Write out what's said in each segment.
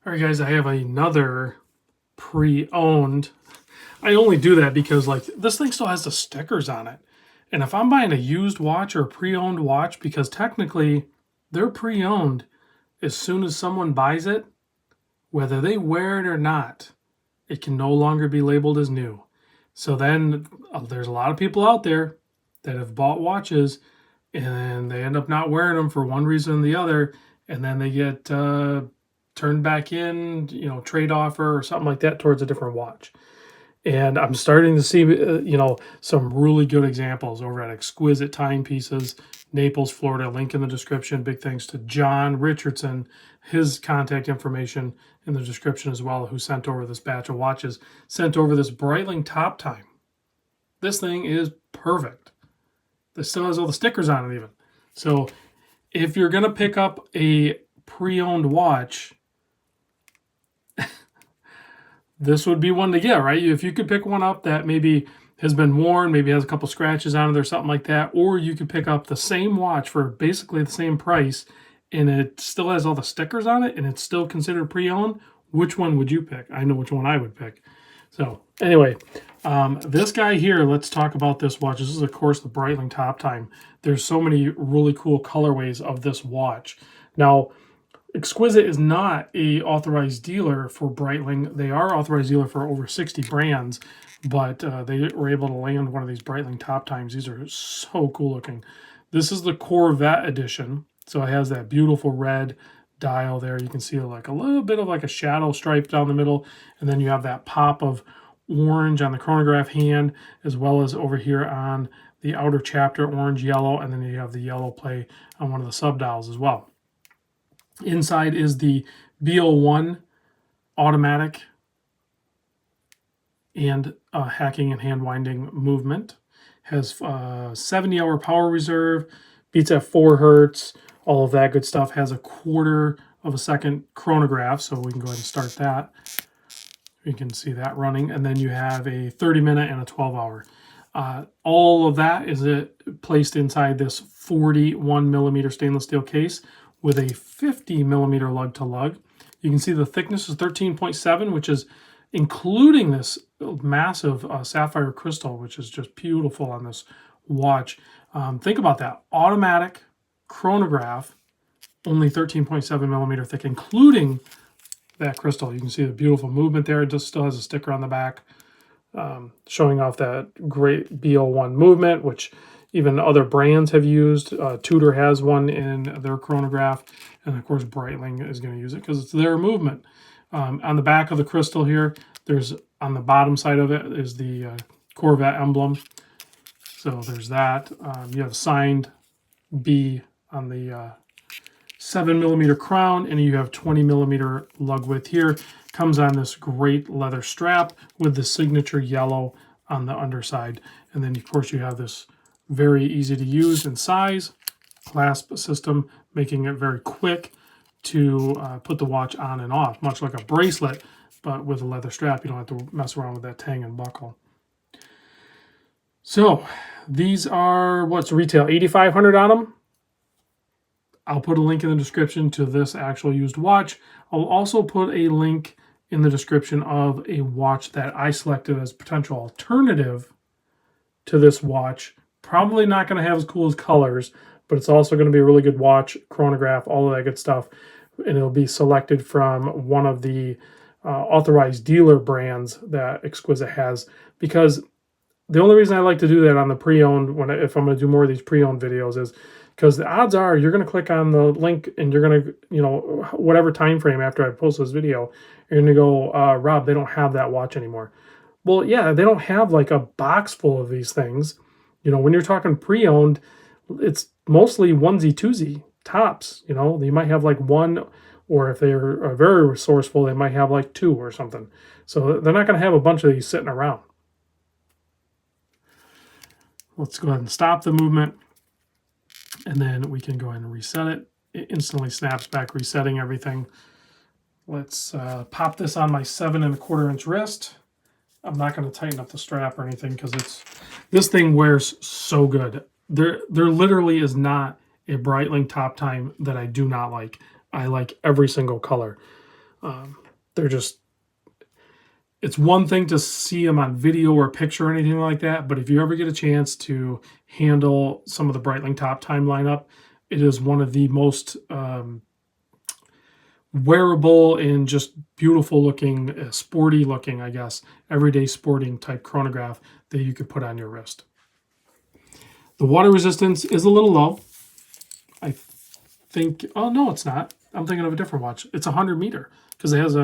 All right, guys, I have another pre-owned. I only do that because, like, this thing still has the stickers on it. And if I'm buying a used watch or a pre-owned watch, because technically they're pre-owned, as soon as someone buys it, whether they wear it or not, it can no longer be labeled as new. So then there's a lot of people out there that have bought watches and they end up not wearing them for one reason or the other, and then they get turned back in, trade offer or something like that towards a different watch. And I'm starting to see, some really good examples over at Exquisite Timepieces, Naples, Florida. Link in the description. Big thanks to Jon Richardson. His contact information in the description as well, who sent over this batch of watches, sent over this Breitling Top Time. This thing is perfect. This still has all the stickers on it even. So if you're going to pick up a pre-owned watch, this would be one to get, right? If you could pick one up that maybe has been worn, maybe has a couple scratches on it or something like that, or you could pick up the same watch for basically the same price and it still has all the stickers on it and it's still considered pre-owned, which one would you pick? I know which one I would pick. So anyway, this guy here, let's talk about this watch. This is, of course, the Breitling Top Time. There's so many really cool colorways of this watch. Now, Exquisite is not a authorized dealer for Breitling. They are authorized dealer for over 60 brands, but they were able to land one of these Breitling Top Times. These are so cool looking. This is the Corvette edition. So it has that beautiful red dial there. You can see like a little bit of like a shadow stripe down the middle. And then you have that pop of orange on the chronograph hand, as well as over here on the outer chapter, orange, yellow, and then you have the yellow play on one of the sub dials as well. Inside is the BO1 automatic and hacking and hand winding movement. Has 70-hour power reserve, beats at 4 hertz, all of that good stuff. Has a 1/4 of a second chronograph, so we can go ahead and start that. You can see that running. And then you have a 30-minute and a 12-hour. All of that is placed inside this 41mm stainless steel case with a 50mm lug-to-lug. You can see the thickness is 13.7, which is including this massive sapphire crystal, which is just beautiful on this watch. Think about that. Automatic chronograph, only 13.7mm thick, including that crystal. You can see the beautiful movement there. It just still has a sticker on the back showing off that great BO1 movement, which even other brands have used. Tudor has one in their chronograph, and of course Breitling is going to use it because it's their movement. On the back of the crystal here, there's on the bottom side of it is the Corvette emblem. So there's that. You have signed B on the 7mm crown, and you have 20mm lug width here. Comes on this great leather strap with the signature yellow on the underside. And then, of course, you have this very easy to use in size clasp system, making it very quick to put the watch on and off, much like a bracelet, but with a leather strap. You don't have to mess around with that tang and buckle. So these are, what's retail, $8,500 on them. I'll put a link in the description to this actual used watch. I'll also put a link in the description of a watch that I selected as potential alternative to this watch. Probably not going to have as cool as colors, but it's also going to be a really good watch, chronograph, all of that good stuff. And it'll be selected from one of the authorized dealer brands that Exquisite has, because the only reason I like to do that on the pre-owned, if I'm going to do more of these pre-owned videos, is because the odds are you're going to click on the link and you're going to, whatever time frame after I post this video, you're going to go, Rob, they don't have that watch anymore. Well, yeah, they don't have like a box full of these things. When you're talking pre-owned, it's mostly onesie, twosie, tops. You might have like one, or if they're very resourceful, they might have like 2 or something. So they're not going to have a bunch of these sitting around. Let's go ahead and stop the movement, and then we can go ahead and reset it. It instantly snaps back, resetting everything. Let's pop this on my 7¼ inch wrist. I'm not going to tighten up the strap or anything because this thing wears so good. There literally is not a Breitling Top Time that I do not like. I like every single color. They're just, it's one thing to see them on video or picture or anything like that, but if you ever get a chance to handle some of the Breitling top time lineup, it is one of the most wearable and just beautiful looking, sporty looking, I guess, everyday sporting type chronograph that you could put on your wrist. The water resistance is a little low. I think, oh no, it's not. I'm thinking of a different watch. It's 100 meter because it has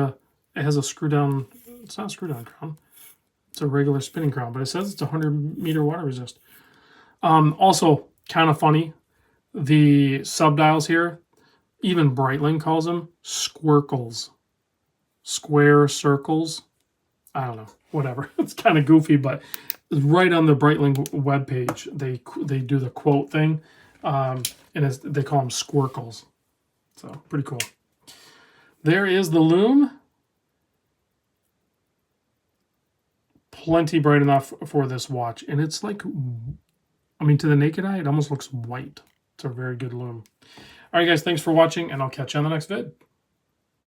a screw down. It's not a screw down crown. It's a regular spinning crown, but it says it's 100 meter water resist. Also, kind of funny, the sub dials here, even Breitling calls them squircles, square circles. I don't know, whatever. It's kind of goofy, but right on the Breitling webpage, they do the quote thing, and they call them squircles. So pretty cool. There is the lume. Plenty bright enough for this watch, and it's like, I mean, to the naked eye, it almost looks white. It's a very good lume. All right, guys, thanks for watching, and I'll catch you on the next vid.